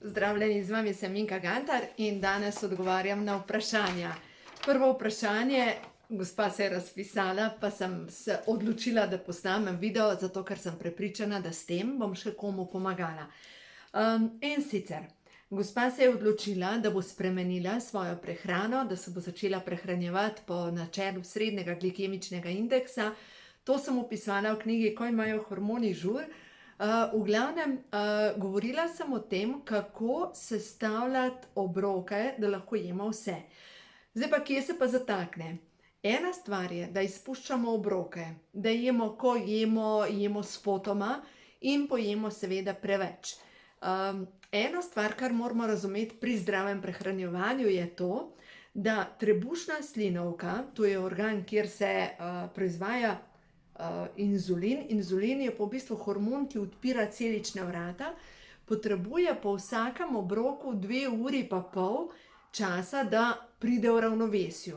Pozdravljeni, z vami sem Minka Gantar in danes odgovarjam na vprašanja. Prvo vprašanje, gospa se je razpisala, pa sem se odločila, da posnamem video, zato ker sem prepričana, da s tem bom še komu pomagala. In sicer, gospa se je odločila, da bo spremenila svojo prehrano, da se bo začela prehranjevati po načelu srednjega glikemičnega indeksa. To sem opisala v knjigi Ko imajo hormoni žur. V glavnem, govorila sem o tem, kako sestavljati obroke, da lahko jemo vse. Zdaj pa, kje se pa zatakne? Ena stvar je, da izpuščamo obroke, da jemo, ko jemo spotoma in pojemo seveda preveč. Ena stvar, kar moramo razumeti pri zdravem prehranjevanju, je to, da trebušna slinavka, to je organ, kjer se proizvaja inzulin. Inzulin je pa v bistvu hormon, ki odpira celična vrata, potrebuje po vsakem obroku 2,5 uri časa, da pride v ravnovesje.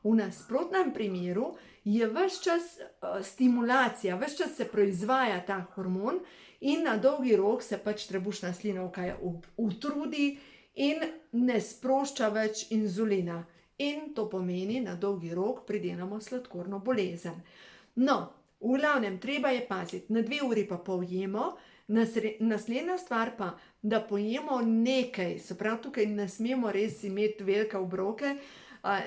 V nasprotnem primeru je ves čas stimulacija, ves čas se proizvaja ta hormon in na dolgi rok se pač trebušna slinavka utrudi in ne sprošča več inzulina. In to pomeni, na dolgi rok pridelamo sladkorno bolezen. No, v glavnem, treba je paziti, na 2,5 uri jemo, naslednja stvar pa, da pojemo nekaj, se pravi, tukaj ne smemo res imeti velike obroke,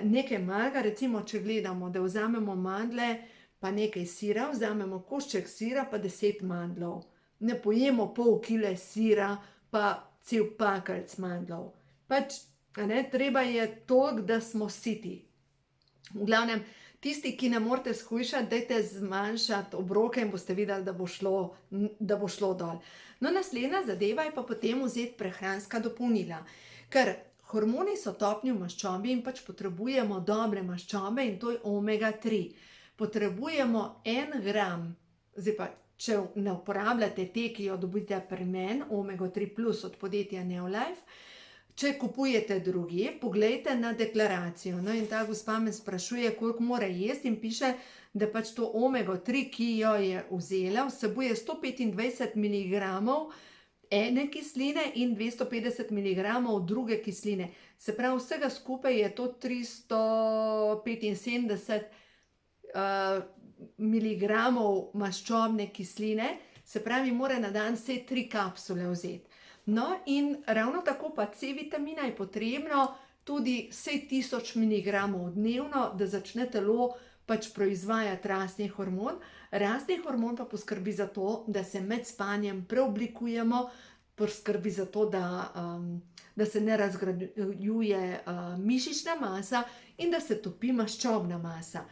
nekaj malega, recimo, če gledamo, da vzamemo mandlje, pa nekaj sira, vzamemo košček sira, pa 10 mandljev. Ne pojemo pol kile sira, pa cel pakelc mandljev. Pač, treba je toliko, da smo siti. V glavnem, tisti, ki ne morete shujšati, dajte zmanjšati obroke in boste videli, da bo šlo dol. No, naslednja zadeva je pa potem vzeti prehranska dopolnila. Ker hormoni so topni v maščobi in pač potrebujemo dobre maščobe in to je omega 3. Potrebujemo 1 gram, zdaj pa, če ne uporabljate te, ki jo dobite pri meni, omega 3 plus od podjetja Neolife, če kupujete drugje, poglejte na deklaracijo. No, in ta gospa me sprašuje, koliko mora jesti in piše, da pač to omega 3, ki jo je vzela, vsebuje 125 mg ene kisline in 250 mg druge kisline. Se pravi, vsega skupaj je to 375 mg maščobne kisline, se pravi, mora na dan vse 3 kapsule vzeti. No, in ravno tako pa C vitamina je potrebno tudi vsaj 1000 mg dnevno, da začne telo pač proizvajati rastni hormon. Rastni hormon pa poskrbi za to, da se med spanjem preoblikujemo, poskrbi za to, da se ne razgrajuje mišična masa in da se topi maščobna masa.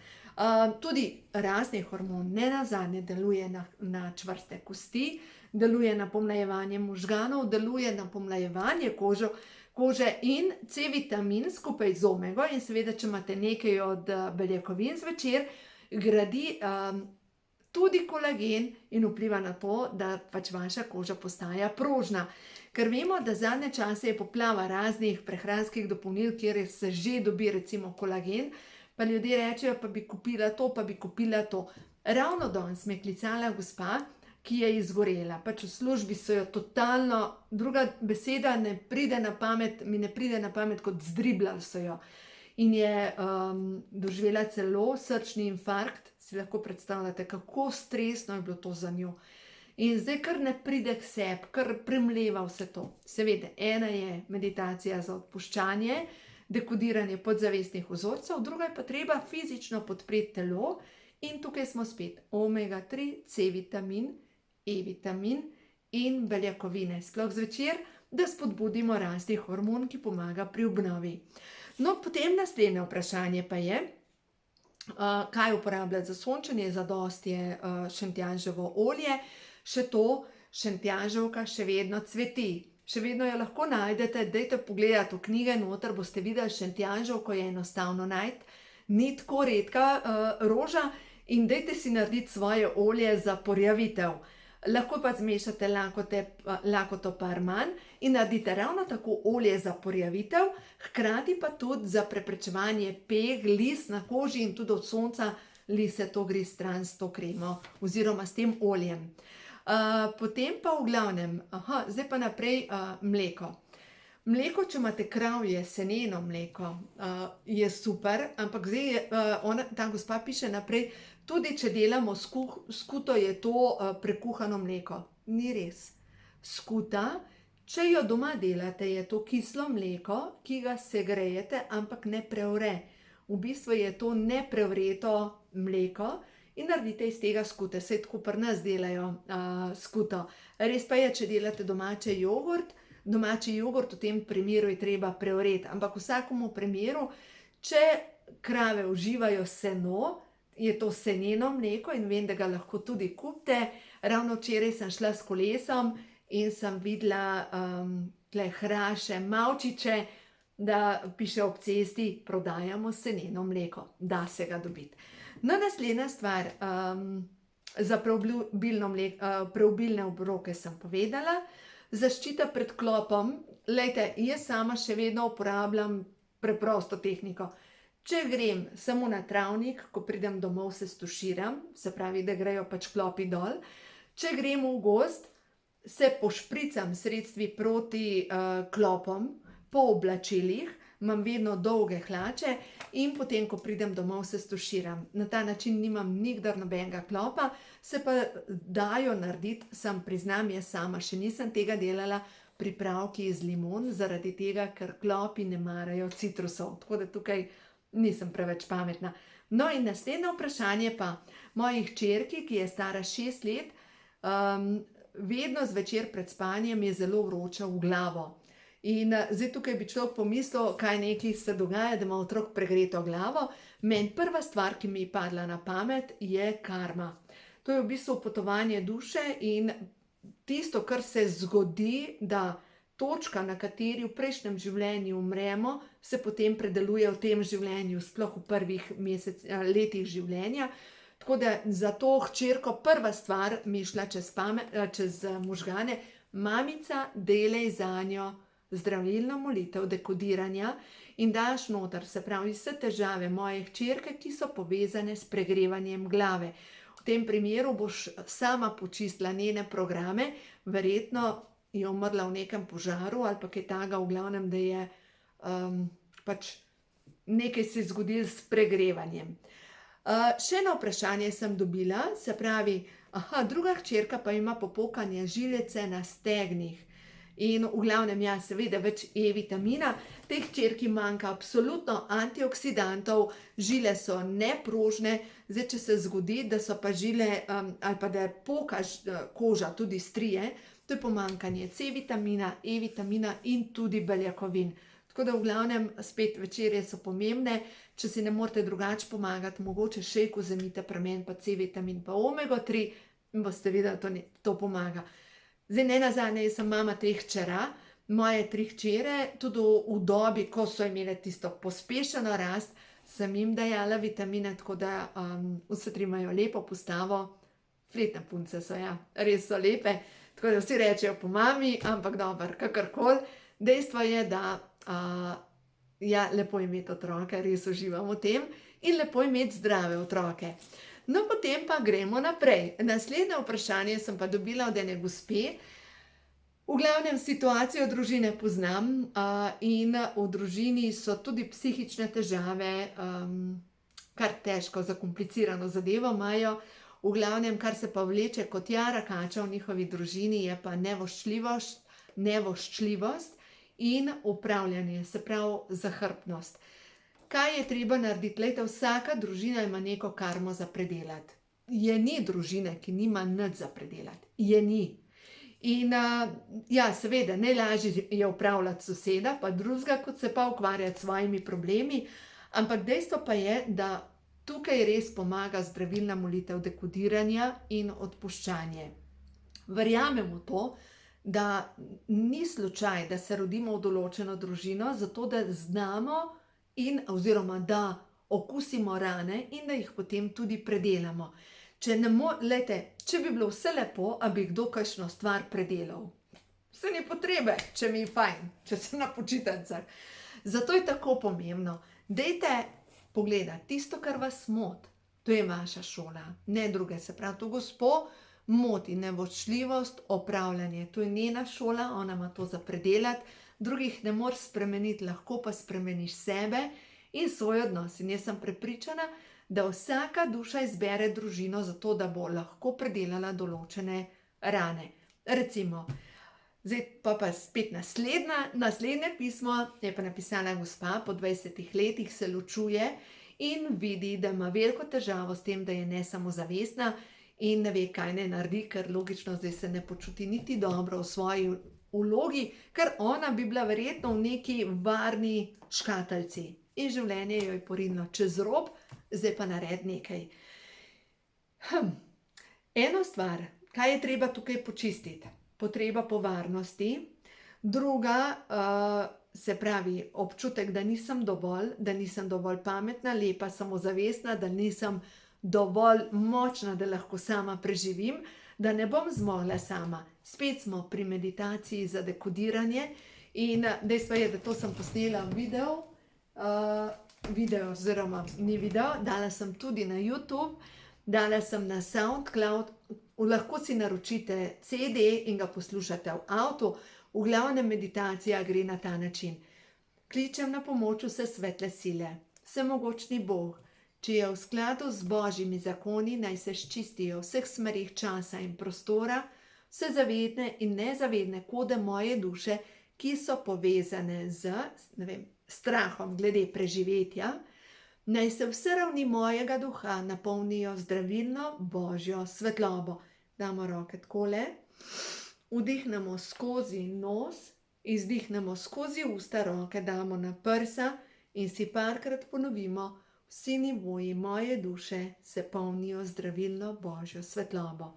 Tudi rastni hormon nenazadnje deluje na čvrste kosti, deluje na pomlajevanje možganov, deluje na pomlajevanje kože in C vitamin skupaj z omego in seveda, če imate nekaj od beljakovin zvečer, gradi tudi kolagen in vpliva na to, da pač vaša koža postaja prožna. Ker vemo, da zadnje čase je poplava raznih prehranskih dopolnil, kjer se že dobi recimo kolagen, pa ljudje rečejo, pa bi kupila to, pa bi kupila to. Ravno danes me je klicala gospa, ki je izgorela. Pač v službi so jo totalno, druga beseda mi ne pride na pamet, kot zdriblali so jo. In je doživela celo srčni infarkt, si lahko predstavljate, kako stresno je bilo to za njo. In zdaj kar ne pride k sebi, kar premleva vse to. Seveda, ena je meditacija za odpuščanje, dekodiranje podzavestnih vzorcev, druga je pa treba fizično podpreti telo in tukaj smo spet omega 3, C vitamin, E vitamin in beljakovine, sploh zvečer, da spodbudimo rasti hormon, ki pomaga pri obnovi. No, potem naslednje vprašanje pa je, kaj uporabljati za sončenje, zadosti je šentjanževo olje, še to, šentjanževka še vedno cveti. Še vedno jo lahko najdete, dajte pogledati v knjige, noter boste videli šentjanževko je enostavno najti, ni tako redka roža in dajte si narediti svoje olje za porjavitev. Lahko pa zmešate lakoto pa arman in naredite ravno tako olje za porjavitev, hkrati pa tudi za preprečevanje peg, lis na koži in tudi od sonca lise to gre stran s to kremo oziroma s tem oljem. Potem pa v glavnem, zdaj pa naprej mleko. Mleko, če imate kravje, seneno mleko, je super, ampak zdaj je, ta gospa piše naprej, tudi če delamo skuto, je to prekuhano mleko. Ni res. Skuta, če jo doma delate, je to kislo mleko, ki ga segrejete, ampak ne prevre. V bistvu je to neprevreto mleko in naredite iz tega skute. Saj tako pri nas delajo skuto. Res pa je, če delate domači jogurt v tem primeru je treba prevreti, ampak v vsakem primeru, če krave uživajo seno, je to seneno mleko in vem, da ga lahko tudi kupite. Ravno včeraj sem šla s kolesom in sem videla tule hraše, mavčiče, da piše ob cesti, prodajamo seneno mleko. Da se ga dobiti. No, naslednja stvar, za preobilne obroke sem povedala. Zaščita pred klopom. Glejte, jaz sama še vedno uporabljam preprosto tehniko. Če grem samo na travnik, ko pridem domov, se stuširam, se pravi, da grejo pač klopi dol. Če grem v gozd, se pošpricam sredstvi proti klopom, po oblačilih, imam vedno dolge hlače in potem, ko pridem domov, se stuširam. Na ta način nimam nikdar nobenega klopa, se pa dajo narediti, sam priznam, jaz sama še nisem tega delala, pripravki iz limon, zaradi tega, ker klopi ne marajo citrusov. Tako da tukaj nisem preveč pametna. No in naslednje vprašanje pa, moji hčerki, ki je stara 6 let, vedno zvečer pred spanjem je zelo vroča v glavo. In zdaj tukaj bi človek pomislil, kaj nekaj se dogaja, da ima otrok pregreto glavo. Meni prva stvar, ki mi je padla na pamet, je karma. To je v bistvu potovanje duše in tisto, kar se zgodi, da točka, na kateri v prejšnjem življenju umremo, se potem predeluje v tem življenju, sploh v prvih letih življenja. Tako da za to hčerko prva stvar mi je šla čez možgane, mamica, delaj zanjo zdravilno molitev dekodiranja in daš noter, se pravi, vse težave moje hčerke, ki so povezane s pregrevanjem glave. V tem primeru boš sama počistila njene programe, verjetno je umrla v nekem požaru ali pa kaj takega, v glavnem, da je pač nekaj se je zgodilo s pregrevanjem. Še eno vprašanje sem dobila, se pravi, druga hčerka pa ima popokanje žilice na stegnih. In v glavnem, ja, seveda več E-vitamina, tej hčerki manjka absolutno antioksidantov, žile so neprožne, zdaj, če se zgodi, da so pa žile ali pa da poka koža, tudi strije, to je pomanjkanje C-vitamina, E-vitamina in tudi beljakovin. Tako da v glavnem, spet večerje so pomembne, če si ne morete drugače pomagati, mogoče šejk vzemite premen pa C-vitamin pa omega 3 in boste videli, to pomaga. Zdaj, nenazadnje, jaz sem mama 3 hčera, moje 3 hčere, tudi v dobi, ko so imele tisto pospešeno rast, sem jim dajala vitamine, tako da vse 3 imajo lepo postavo, fletne punce so, ja, res so lepe, tako da vsi rečejo po mami, ampak dobro, kakorkoli. Dejstvo je, da ja, lepo je imeti otroke, res uživam v tem in lepo je imeti zdrave otroke. No, potem pa gremo naprej. Naslednje vprašanje sem pa dobila od ene gospe. V glavnem, situacijo družine poznam in v družini so tudi psihične težave, kar težko, zakomplicirano zadevo imajo. V glavnem, kar se pa vleče kot jara kača v njihovi družini, je pa nevoščljivost in upravljanje, se pravi zahrbtnost. Kaj je treba narediti? Glejte, vsaka družina ima neko karmo za predelati. Je ni družine, ki nima nič za predelati. Je ni. In ja, seveda, najlažje je upravljati soseda, pa drugega, kot se pa ukvarjati s svojimi problemi, ampak dejstvo pa je, da tukaj res pomaga zdravilna molitev dekodiranja in odpuščanje. Verjamem v to, da ni slučaj, da se rodimo v določeno družino, zato da znamo oziroma da okusimo rane in da jih potem tudi predelamo. Če bi bilo vse lepo, a bi kdo kakšno stvar predelal. Saj ni potrebe, če mi je fajn, če sem na počitnicah. Zato je tako pomembno. Dajte pogledati tisto, kar vas moti. To je vaša šola, ne druge. Se pravi, to gospo moti nevoščljivost, opravljanje. To je njena šola, ona ima to za predelati, drugih ne moreš spremeniti, lahko pa spremeniš sebe in svoj odnos. In jaz sem prepričana, da vsaka duša izbere družino zato, da bo lahko predelala določene rane. Recimo, zdaj pa spet naslednje pismo je pa napisala gospa, po 20 letih se ločuje in vidi, da ima veliko težavo s tem, da je nesamozavestna in ne ve, kaj naj naredi, ker logično zdaj se ne počuti niti dobro v svoji vlogi, ker ona bi bila verjetno v neki varni škatlici. In življenje jo je porinilo čez rob, zdaj pa naredi nekaj. Eno stvar, kaj je treba tukaj počistiti? Potreba po varnosti. Druga, se pravi, občutek, da nisem dovolj pametna, lepa, samozavestna, da nisem dovolj močna, da lahko sama preživim, da ne bom zmogla sama. Spet smo pri meditaciji za dekodiranje in dejstvo je, da to sem posnela video oziroma ni video, dala sem tudi na YouTube, dala sem na SoundCloud, lahko si naročite CD in ga poslušate v avtu. V glavnem meditacija gre na ta način. Kličem na pomoč vse svetle sile, vsemogočni Bog, če je v skladu z Božjimi zakoni, naj se sčistijo vseh smerih časa in prostora, vse zavedne in nezavedne kode moje duše, ki so povezane z, strahom glede preživetja, naj se vse ravni mojega duha napolnijo zdravilno Božjo svetlobo. Damo roke takole, vdihnemo skozi nos, izdihnemo skozi usta, roke damo na prsa in si parkrat ponovimo, vsi nivoji moje duše se polnijo zdravilno Božjo svetlobo.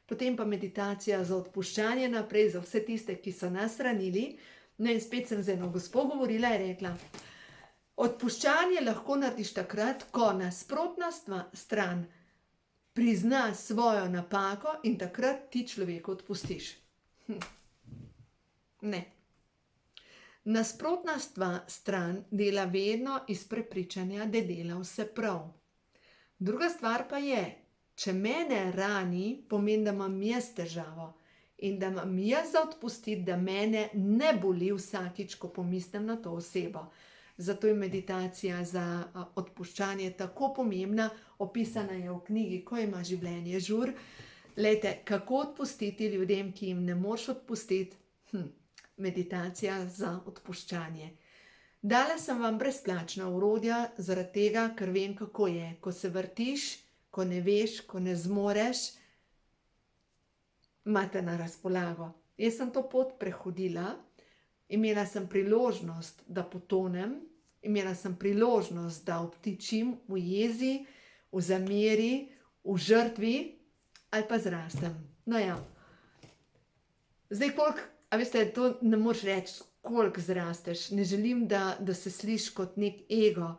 Potem pa meditacija za odpuščanje naprej, za vse tiste, ki so nas ranili. No in spet sem z eno gospo govorila in rekla, odpuščanje lahko narediš takrat, ko nasprotna stran prizna svojo napako in takrat ti človeku odpustiš. Ne. Nasprotna stran dela vedno iz prepričanja, da dela vse prav. Druga stvar pa je, če mene rani, pomeni, da imam jaz težavo in da imam jaz za odpustiti, da mene ne boli vsakič, ko pomislim na to osebo. Zato je meditacija za odpuščanje tako pomembna, opisana je v knjigi Ko ima življenje žur. Glejte, kako odpustiti ljudem, ki jim ne moreš odpustiti? Meditacija za odpuščanje. Dala sem vam brezplačna orodja, zaradi tega, ker vem, kako je. Ko se vrtiš, ko ne veš, ko ne zmoreš, imate na razpolago. Jaz sem to pot prehodila, imela sem priložnost, da potonem, imela sem priložnost, da obtičim v jezi, v zameri, v žrtvi ali pa zrastem. No ja, zdaj koliko, a veste, to ne moreš reči, koliko zrasteš, ne želim, da se sliši kot nek ego,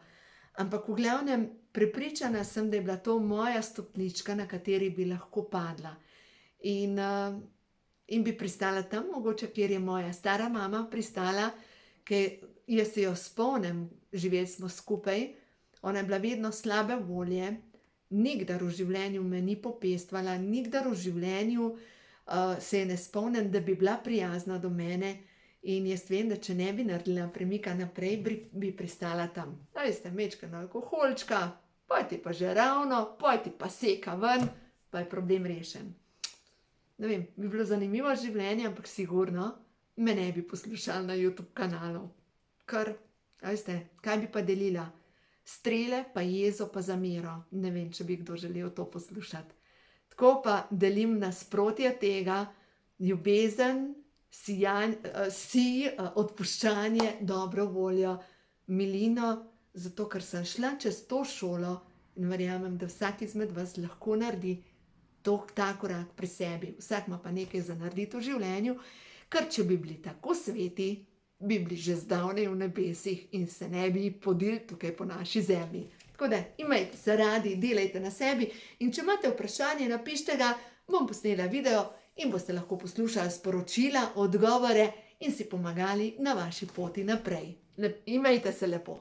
ampak v glavnem prepričana sem, da je bila to moja stopnička, na kateri bi lahko padla. In bi pristala tam, mogoče, kjer je moja stara mama pristala, ker jaz se jo spomnim, živeli smo skupaj, ona je bila vedno slabe volje, nikdar v življenju me ni popestvala, nikdar v življenju se je ne spomnim, da bi bila prijazna do mene in jaz vem, da če ne bi naredila premika naprej, bi pristala tam. A veste, mečkano alkoholčka, poj ti pa že ravno, poj ti pa seka ven, pa je problem rešen. Ne vem, bi bilo zanimivo življenje, ampak sigurno me ne bi poslušali na YouTube kanalu. Ker, a veste, kaj bi pa delila? Strele, pa jezo, pa zamero. Ne vem, če bi kdo želel to poslušati. Tako pa delim nasprotje tega, ljubezen, odpuščanje, dobro voljo, milino, zato ker sem šla čez to šolo in verjamem, da vsak izmed vas lahko naredi ta korak pri sebi. Vsak ima pa nekaj za narediti v življenju, ker če bi bili tako sveti, bi bili že zdavnaj v nebesih in se ne bi podili tukaj po naši zemlji. Tako da, imejte se radi, delajte na sebi in če imate vprašanje, napište ga, bom posnela video in boste lahko poslušali sporočila, odgovore in si pomagali na vaši poti naprej. Imejte se lepo.